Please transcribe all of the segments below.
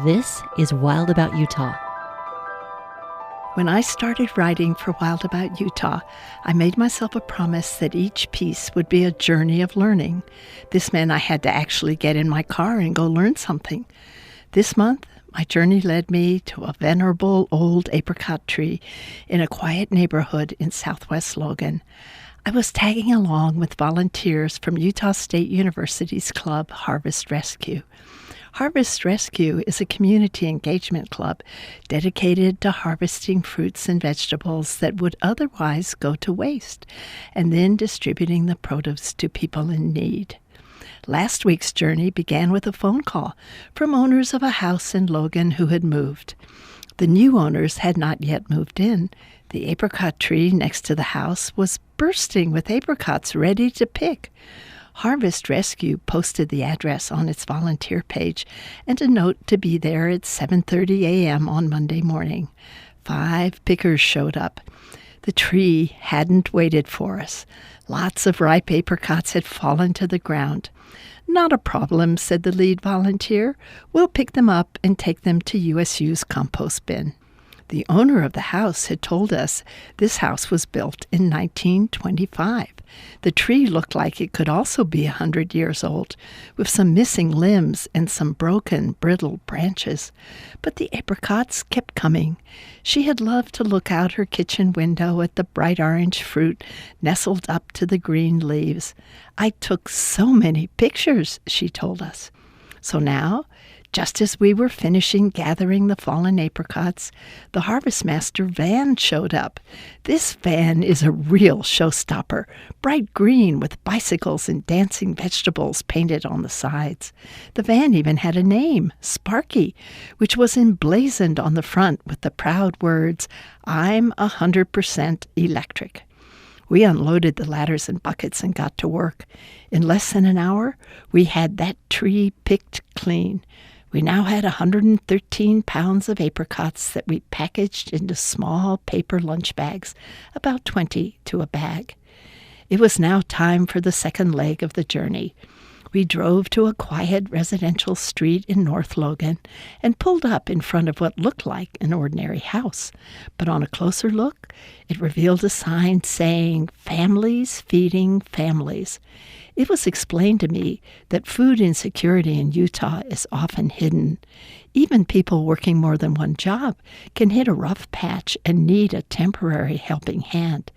This is Wild About Utah. When I started writing for Wild About Utah, I made myself a promise that each piece would be a journey of learning. This meant I had to actually get in my car and go learn something. This month, my journey led me to a venerable old apricot tree in a quiet neighborhood in southwest Logan. I was tagging along with volunteers from Utah State University's club, Harvest Rescue. Harvest Rescue is a community engagement club dedicated to harvesting fruits and vegetables that would otherwise go to waste, and then distributing the produce to people in need. Last week's journey began with a phone call from owners of a house in Logan who had moved. The new owners had not yet moved in. The apricot tree next to the house was bursting with apricots ready to pick. Harvest Rescue posted the address on its volunteer page and a note to be there at 7:30 a.m. on Monday morning. 5 pickers showed up. The tree hadn't waited for us. Lots of ripe apricots had fallen to the ground. "Not a problem," said the lead volunteer. "We'll pick them up and take them to USU's compost bin." The owner of the house had told us this house was built in 1925. The tree looked like it could also be 100 years old, with some missing limbs and some broken, brittle branches. But the apricots kept coming. She had loved to look out her kitchen window at the bright orange fruit nestled up to the green leaves. "I took so many pictures," she told us. So now, just as we were finishing gathering the fallen apricots, the Harvest Master van showed up. This van is a real showstopper, bright green with bicycles and dancing vegetables painted on the sides. The van even had a name, Sparky, which was emblazoned on the front with the proud words, "I'm 100% electric." We unloaded the ladders and buckets and got to work. In less than an hour, we had that tree picked clean. We now had 113 pounds of apricots that we packaged into small paper lunch bags, about 20 to a bag. It was now time for the second leg of the journey. We drove to a quiet residential street in North Logan and pulled up in front of what looked like an ordinary house. But on a closer look, it revealed a sign saying, "Families Feeding Families." It was explained to me that food insecurity in Utah is often hidden. Even people working more than one job can hit a rough patch and need a temporary helping hand.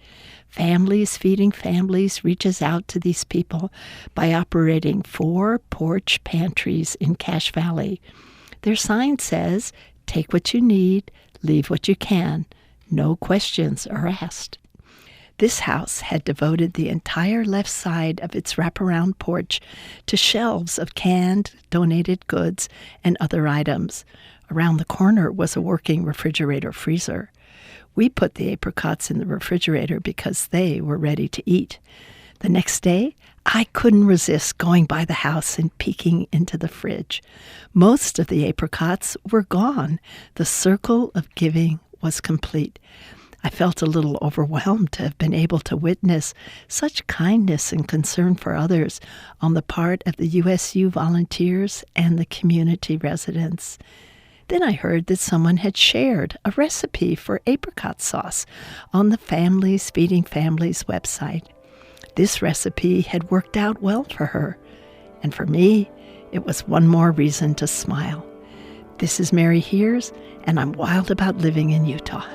Families Feeding Families reaches out to these people by operating 4 porch pantries in Cache Valley. Their sign says, "Take what you need, leave what you can. No questions are asked." This house had devoted the entire left side of its wraparound porch to shelves of canned, donated goods and other items. Around the corner was a working refrigerator-freezer. We put the apricots in the refrigerator because they were ready to eat. The next day, I couldn't resist going by the house and peeking into the fridge. Most of the apricots were gone. The circle of giving was complete. I felt a little overwhelmed to have been able to witness such kindness and concern for others on the part of the USU volunteers and the community residents. Then I heard that someone had shared a recipe for apricot sauce on the Families Feeding Families website. This recipe had worked out well for her, and for me, it was one more reason to smile. This is Mary Hears, and I'm wild about living in Utah.